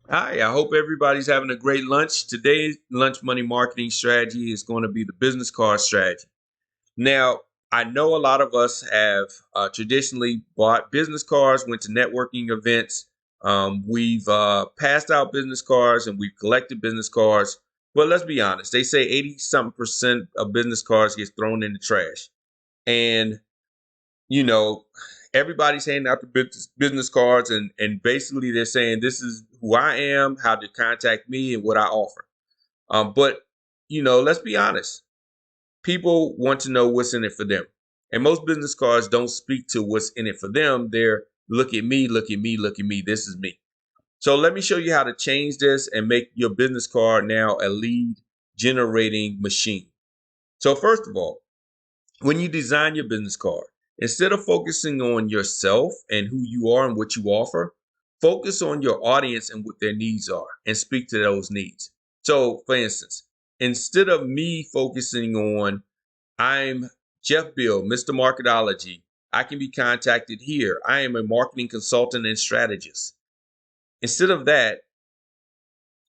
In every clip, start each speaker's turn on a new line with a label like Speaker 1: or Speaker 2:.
Speaker 1: Hi, I hope everybody's having a great lunch. Today's lunch money marketing strategy is going to be the business card strategy. Now, I know a lot of us have traditionally bought business cards, went to networking events. We've passed out business cards and we've collected business cards. But let's be honest, they say 80 something percent of business cards gets thrown in the trash. And you know, everybody's handing out the business cards and basically they're saying this is who I am, how to contact me, and what I offer. But let's be honest. People want to know what's in it for them, and most business cards don't speak to what's in it for them. They're look at me, look at me, look at me. This is me. So let me show you how to change this and make your business card now a lead generating machine. So first of all, when you design your business card, instead of focusing on yourself and who you are and what you offer, focus on your audience and what their needs are and speak to those needs. So, for instance, instead of me focusing on, I'm Jeff Bill, Mr. Marketology, I can be contacted here. I am a marketing consultant and strategist. Instead of that,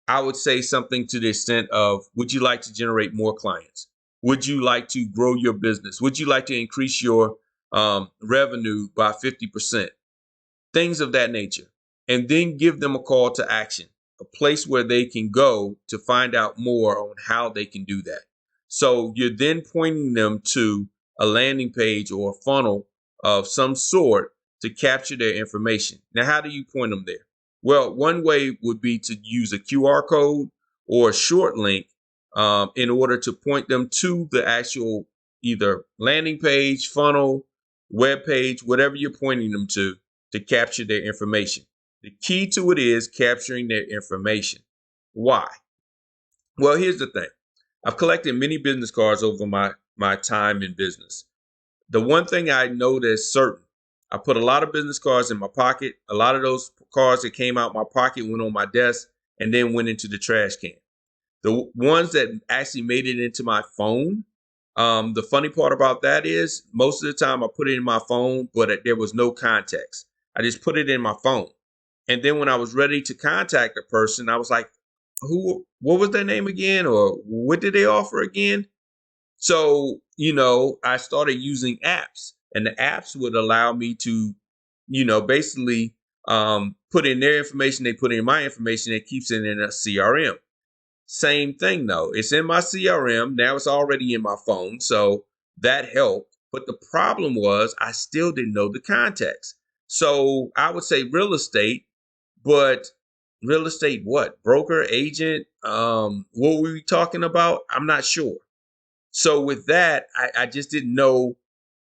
Speaker 1: I would say something to the extent of, would you like to generate more clients? Would you like to grow your business? Would you like to increase your revenue by 50%? Things of that nature. And then give them a call to action, a place where they can go to find out more on how they can do that. So you're then pointing them to a landing page or a funnel of some sort to capture their information. Now, how do you point them there? Well, one way would be to use a QR code or a short link in order to point them to the actual either landing page, funnel, web page, whatever you're pointing them to capture their information. The key to it is capturing their information. Why? Well, here's the thing. I've collected many business cards over my time in business. The one thing I know that's certain, I put a lot of business cards in my pocket. A lot of those cards that came out my pocket went on my desk and then went into the trash can. The ones that actually made it into my phone, the funny part about that is most of the time I put it in my phone, but there was no context. I just put it in my phone. And then when I was ready to contact a person, I was like, what was their name again? Or what did they offer again? So, I started using apps, and the apps would allow me to, basically put in their information, they put in my information, it keeps it in a CRM. Same thing though. It's in my CRM. Now it's already in my phone. So that helped. But the problem was I still didn't know the context. So I would say real estate, but real estate what? Broker, agent, what were we talking about? I'm not sure. So with that, I just didn't know,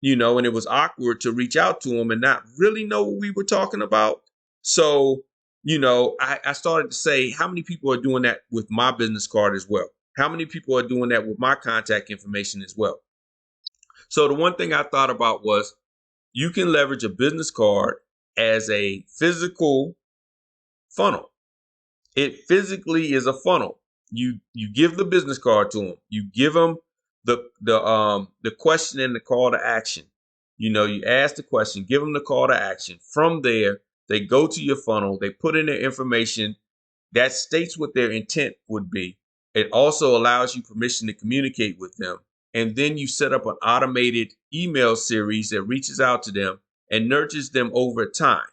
Speaker 1: and it was awkward to reach out to him and not really know what we were talking about. So, I started to say, how many people are doing that with my business card as well? How many people are doing that with my contact information as well? So the one thing I thought about was you can leverage a business card as a physical funnel. It physically is a funnel. You give the business card to them. You give them the question and the call to action. You ask the question, give them the call to action. From there, they go to your funnel. They put in their information that states what their intent would be. It also allows you permission to communicate with them. And then you set up an automated email series that reaches out to them and nurtures them over time.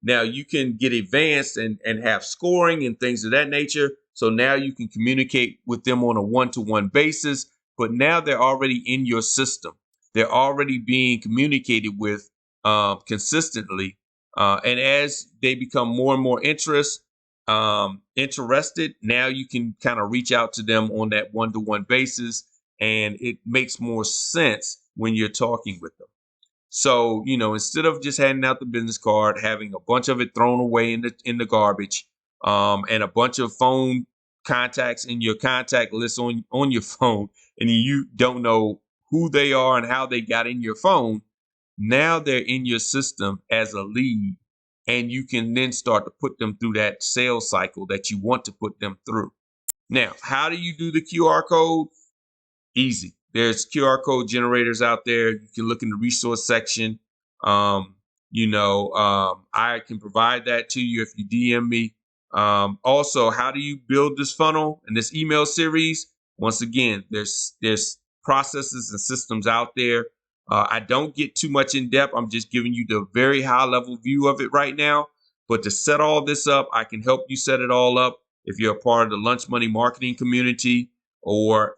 Speaker 1: Now you can get advanced and have scoring and things of that nature. So now you can communicate with them on a one-to-one basis, but now they're already in your system. They're already being communicated with consistently. And as they become more and more interested, now you can kind of reach out to them on that one-to-one basis. And it makes more sense when you're talking with them. So, instead of just handing out the business card, having a bunch of it thrown away in the garbage, and a bunch of phone contacts in your contact list on your phone, and you don't know who they are and how they got in your phone, now they're in your system as a lead, and you can then start to put them through that sales cycle that you want to put them through. Now, how do you do the QR code? Easy. There's QR code generators out there. You can look in the resource section. I can provide that to you if you DM me. Also, how do you build this funnel in this email series? Once again, there's processes and systems out there. I don't get too much in depth. I'm just giving you the very high level view of it right now. But to set all this up, I can help you set it all up. If you're a part of the Lunch Money Marketing community, or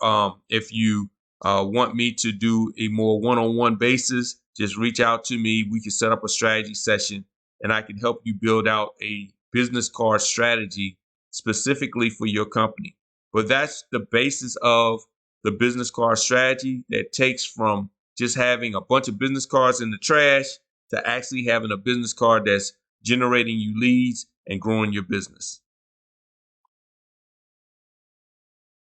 Speaker 1: if you want me to do a more one-on-one basis, just reach out to me. We can set up a strategy session, and I can help you build out a business card strategy specifically for your company. But that's the basis of the business card strategy that takes from just having a bunch of business cards in the trash to actually having a business card that's generating you leads and growing your business.